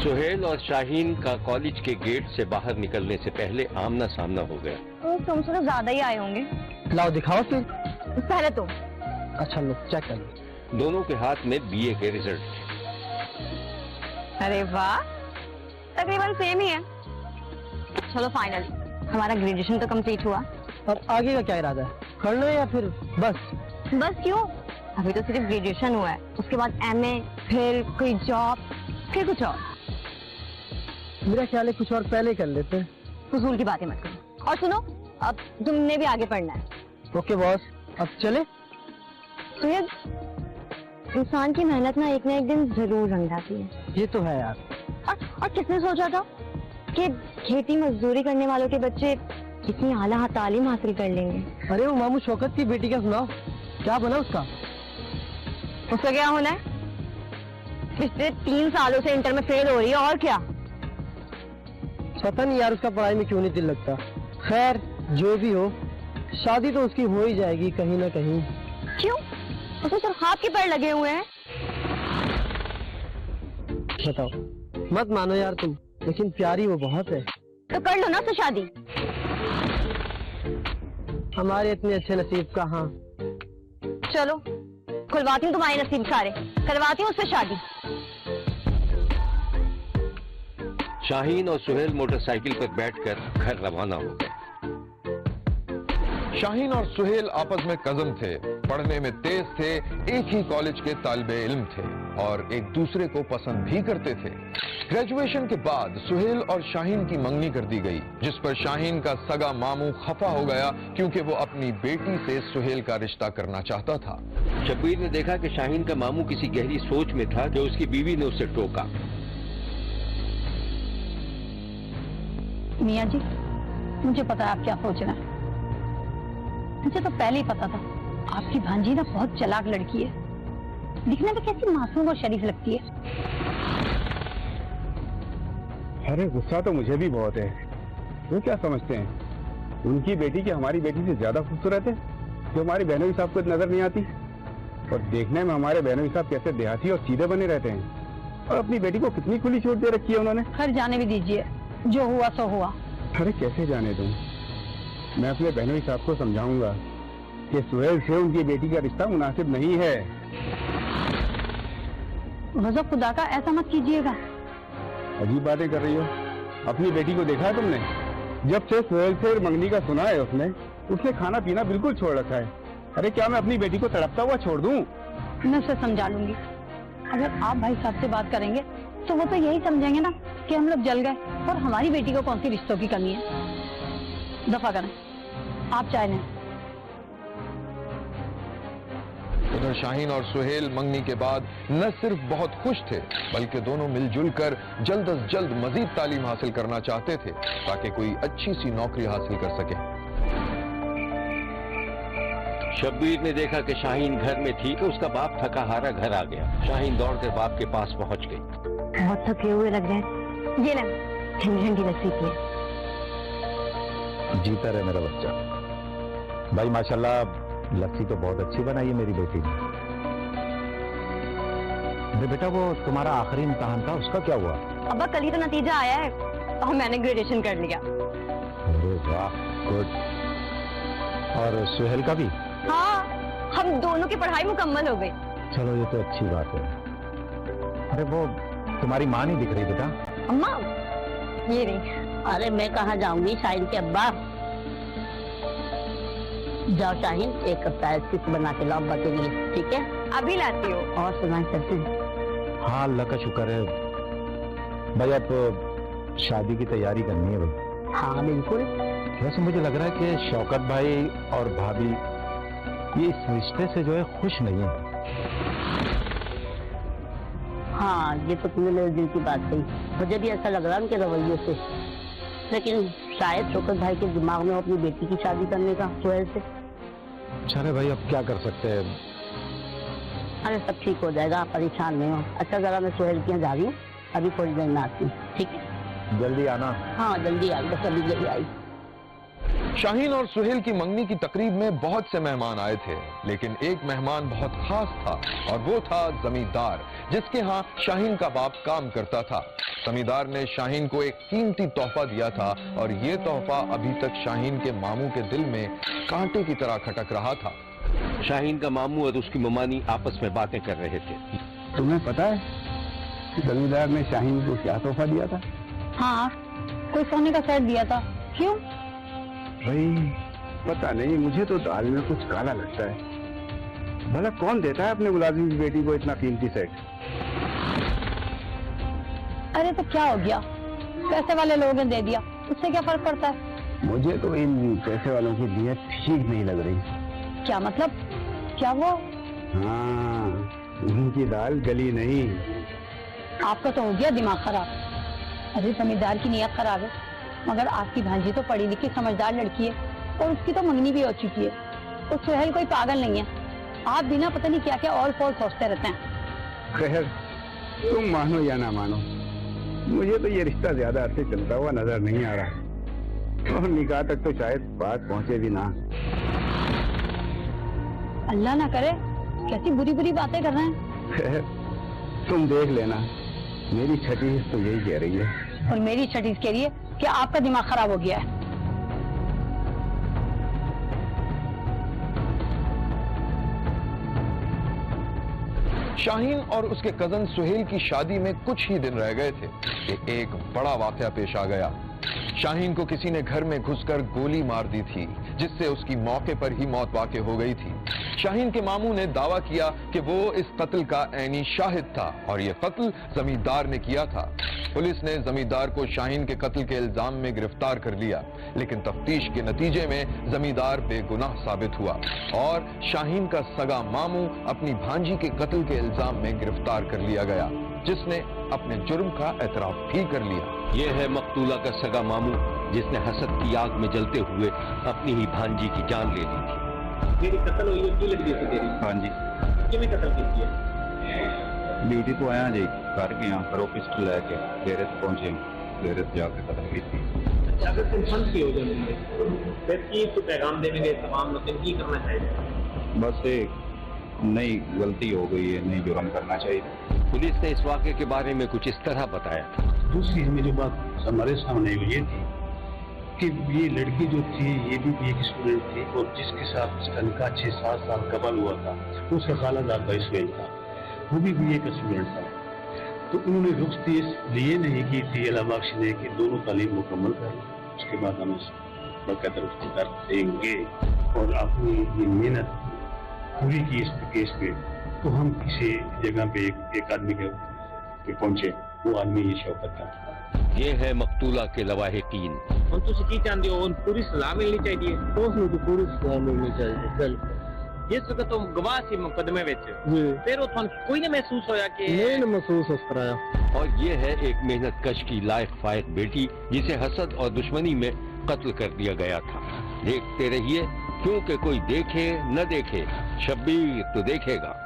सुहेल और शाहीन का कॉलेज के गेट से बाहर निकलने से पहले आमना सामना हो गया। तुमसे तो ज्यादा ही आए होंगे। लाओ दिखाओ फिर। पहले तो। अच्छा लो चेक कर लो। दोनों के हाथ में बीए के रिजल्ट थे। अरे वाह, तकरीबन सेम ही है। चलो फाइनली हमारा ग्रेजुएशन तो कंप्लीट हुआ। अब आगे का क्या इरादा है, कर लो या फिर बस? बस क्यों, अभी तो सिर्फ ग्रेजुएशन हुआ है, उसके बाद एमए, फिर कोई जॉब, फिर कुछ और। मेरा ख्याल है कुछ और पहले कर लेते हैं। फजूल की बातें मत करो। और सुनो, अब तुमने भी आगे पढ़ना है। ओके बॉस, अब चले। तो ये इंसान की मेहनत ना एक दिन जरूर रंग लाती है। ये तो है यार। और किसने सोचा था कि खेती मजदूरी करने वालों के बच्चे इतनी आला तालीम हासिल कर लेंगे। अरे वो मामू शौकत की बेटी का सुनाओ, क्या बना उसका? उसका क्या होना है, पिछले 3 सालों से इंटर में फेल हो रही है, और क्या। पता नहीं यार उसका पढ़ाई में क्यों नहीं दिल लगता। खैर जो भी हो, शादी तो उसकी हो ही जाएगी कहीं ना कहीं। क्यों, उसे सिर्फ हाथ के पैर लगे हुए हैं। बताओ, मत मानो यार तुम, लेकिन प्यारी वो बहुत है। तो कर लो ना उससे शादी। हमारे इतने अच्छे नसीब कहाँ। चलो खुलवाती हूँ तुम्हारे नसीब सारे, करवाती हूँ उससे शादी। शाहीन और सुहेल मोटरसाइकिल पर बैठकर घर रवाना हो गए। शाहीन और सुहेल आपस में कजन थे, पढ़ने में तेज थे, एक ही कॉलेज के तालिबे इल्म थे और एक दूसरे को पसंद भी करते थे। ग्रेजुएशन के बाद सुहेल और शाहीन की मंगनी कर दी गई, जिस पर शाहीन का सगा मामू खफा हो गया क्योंकि वो अपनी बेटी से सुहेल का रिश्ता करना चाहता था। शब्बीर ने देखा कि शाहीन का मामू किसी गहरी सोच में था कि उसकी बीवी ने उसे टोका। मियाँ जी, मुझे पता है आप क्या सोच रहे हैं। मुझे तो पहले ही पता था, आपकी भांजी ना बहुत चालाक लड़की है, दिखने में कैसी मासूम और शरीफ लगती है। अरे गुस्सा तो मुझे भी बहुत है। वो क्या समझते हैं, उनकी बेटी की हमारी बेटी से ज्यादा खूबसूरत है, जो हमारी बहनों साहब को नजर नहीं आती। और देखने में हमारे बहनों साहब कैसे देहाती और सीधे बने रहते हैं, और अपनी बेटी को कितनी खुली छूट दे रखी है उन्होंने। खैर जाने भी दीजिए, जो हुआ सो हुआ। अरे कैसे जाने दूं, मैं अपने बहनों साहब को समझाऊंगा कि सुहेल से उनकी बेटी का रिश्ता मुनासिब नहीं है। गज़ब खुदा का, ऐसा मत कीजिएगा। अजीब बातें कर रही हो, अपनी बेटी को देखा है तुमने? जब से सुहेल से मंगनी का सुना है उसने खाना पीना बिल्कुल छोड़ रखा है। अरे क्या मैं अपनी बेटी को तड़पता हुआ छोड़ दूं? मैं उसे समझा लूंगी। अगर आप भाई साहब से बात करेंगे तो वो तो यही समझेंगे ना कि हम लोग जल गए, और हमारी बेटी को कौन सी रिश्तों की कमी है। दफा करें, आप चाय लें। उधर शाहीन और सुहेल मंगनी के बाद न सिर्फ बहुत खुश थे, बल्कि दोनों मिलजुल कर जल्द अज जल्द मजीद तालीम हासिल करना चाहते थे ताकि कोई अच्छी सी नौकरी हासिल कर सके। शब्बीर ने देखा कि शाहीन घर में थी कि उसका बाप थका हारा घर आ गया। शाहीन दौड़कर बाप के पास पहुंच गई। बहुत थके हुए लग रहे, ये ना ठंडी ठंडी लस्सी पिए। जीता रहे मेरा बच्चा। भाई माशाल्लाह, लस्सी तो बहुत अच्छी बनाई है मेरी बेटी ने। अरे बेटा, वो तुम्हारा आखिरी इम्तिहान था, उसका क्या हुआ? अब्बा कल ही तो नतीजा आया है और मैंने ग्रेजुएशन कर लिया। अरे वाह, गुड। और सुहेल का भी? हाँ, हम दोनों की पढ़ाई मुकम्मल हो गई। चलो ये तो अच्छी बात है। अरे वो तुम्हारी माँ नहीं दिख रही बेटा? अम्मा ये नहीं। अरे मैं कहाँ जाऊंगी, शाहीन के अब्बा। जाओ शाहीन, एक कप चाय चिप्स बना के लाओ अब्बा के लिए, ठीक है? अभी लाती हूँ। और सुनाए चलते हैं। हाँ अल्लाह का शुक्र है। भाई अब शादी की तैयारी करनी है भाई। हाँ बिल्कुल। वैसे मुझे लग रहा है कि शौकत भाई और भाभी ये इस रिश्ते से जो है खुश नहीं है। हाँ ये तो तुमने मेरे दिल की बात कही, मुझे भी ऐसा लग रहा है उनके रवैये से। लेकिन शायद शौकत भाई के दिमाग में हो अपनी बेटी की शादी करने का सुहेल से। चले भाई, अब क्या कर सकते हैं। अरे सब ठीक हो जाएगा, आप परेशान नहीं हो। अच्छा जरा मैं सुहेल के यहाँ जा रही हूँ, अभी थोड़ी देर में आती हूँ, ठीक है? जल्दी आना। हाँ जल्दी आई, बस अभी जल्दी आई। शाहीन और सुहेल की मंगनी की तकरीब में बहुत से मेहमान आए थे, लेकिन एक मेहमान बहुत खास था और वो था जमींदार, जिसके यहाँ शाहीन का बाप काम करता था। जमींदार ने शाहीन को एक कीमती तोहफा दिया था और ये तोहफा अभी तक शाहीन के मामू के दिल में कांटे की तरह खटक रहा था। शाहीन का मामू और उसकी ममानी आपस में बातें कर रहे थे। तुम्हें पता है कि जमींदार ने शाहीन को क्या तोहफा दिया था? हाँ, कोई सोने का सेट दिया था। क्यों? भाई पता नहीं, मुझे तो दाल में कुछ काला लगता है। भला कौन देता है अपने मुलाजिम की बेटी को इतना कीमती सेट? अरे तो क्या हो गया, पैसे वाले लोगों ने दे दिया, उससे क्या फर्क पड़ता है? मुझे तो इन पैसे वालों की नीयत ठीक नहीं लग रही। क्या मतलब? क्या वो? हाँ, उनकी दाल गली नहीं। आपका तो हो गया दिमाग खराब। अरे जमींदार की नीयत खराब है, मगर आपकी भांजी तो पढ़ी लिखी समझदार लड़की है और उसकी तो मंगनी भी हो चुकी है। तो सुहेल कोई पागल नहीं है। आप बिना पता नहीं क्या क्या और फॉल सोचते रहते हैं। खैर, तुम मानो या ना मानो, मुझे तो ये रिश्ता ज्यादा अरसे चलता हुआ नजर नहीं आ रहा और निकाह तक तो शायद बात पहुंचे भी ना। अल्लाह ना करे, कैसी बुरी बुरी बातें कर रहे हैं। खैर, तुम देख लेना, मेरी छठी हिस्स तो यही कह रही है। और मेरी छठी कह रही है कि आपका दिमाग खराब हो गया है। शाहीन और उसके कजन सुहेल की शादी में कुछ ही दिन रह गए थे कि एक बड़ा वाकया पेश आ गया। शाहीन को किसी ने घर में घुसकर गोली मार दी थी, जिससे उसकी मौके पर ही मौत वाक़ई हो गई थी। शाहीन के मामू ने दावा किया कि वो इस कत्ल का ऐनी शाहिद था और ये कत्ल जमींदार ने किया था। पुलिस ने जमींदार को शाहीन के कत्ल के इल्जाम में गिरफ्तार कर लिया, लेकिन तफ्तीश के नतीजे में जमींदार बेगुनाह साबित हुआ और शाहीन का सगा मामू अपनी भांजी के कत्ल के इल्जाम में गिरफ्तार कर लिया गया, जिसने अपने जुर्म का एतराफ भी कर लिया। ये है मकतूला का सगा मामू, जिसने हसद की आग में जलते हुए अपनी ही भांजी की जान ले ली थी। तेरी कत्ल हुई है, की लग रही है तेरी? हाँ जी, किਵੇਂ कत्ल की है? ड्यूटी तो आया जी, घर गया, घरों पिस्टल लेके डेरे से पहुंचे, डेरे से जाके कत्ल की थी। अगर तुम फंस की हो जाएंगे फिर की तो पैगाम देंगे तमाम लोग की करना चाहिए? बस एक नई गलती हो गई है, नई जुर्म करना चाहिए। पुलिस ने इस वाक़े के बारे में कुछ इस तरह बताया था। दूसरी हमें जो बात हमारे सामने ये थी कि ये लड़की जो थी ये भी एक स्टूडेंट थी और जिसके साथ इसका निकाह 6-7 साल कबल हुआ था, उसका खालाजाद भाई सुहेल था, वो भी एक स्टूडेंट था। तो उन्होंने रुख्सती इसलिए नहीं की थी अल्लाह बख्श ने कि दोनों तालीम मुकम्मल कर, उसके बाद हम बकायदा रुख्सती कर देंगे और अपनी ये मेहनत पूरी की इस केस पे। तो हम किसी जगह पे एक आदमी के पहुंचे, वो आदमी ये शौकत था। ये है मकतूला के लवाहिकीन। ਹੁਣ ਤੁਸੀਂ ਕੀ ਚਾਹੁੰਦੇ ਹੋ? पूरी सलाह मिलनी चाहिए। उसमें तो पूरी सलाह मिलनी चाहिए। बिल्कुल। जिस वक्त तुम गवाह सी मुकदमे विच, फिर वो तुहानू कोई ना महसूस होया कि नहीं महसूस हो कराया। और ये है एक मेहनत कश की लायक फायक बेटी, जिसे हसद और दुश्मनी में कत्ल कर दिया गया था। देखते रहिए, क्योंकि कोई देखे न देखे, शब्बीर तो देखेगा।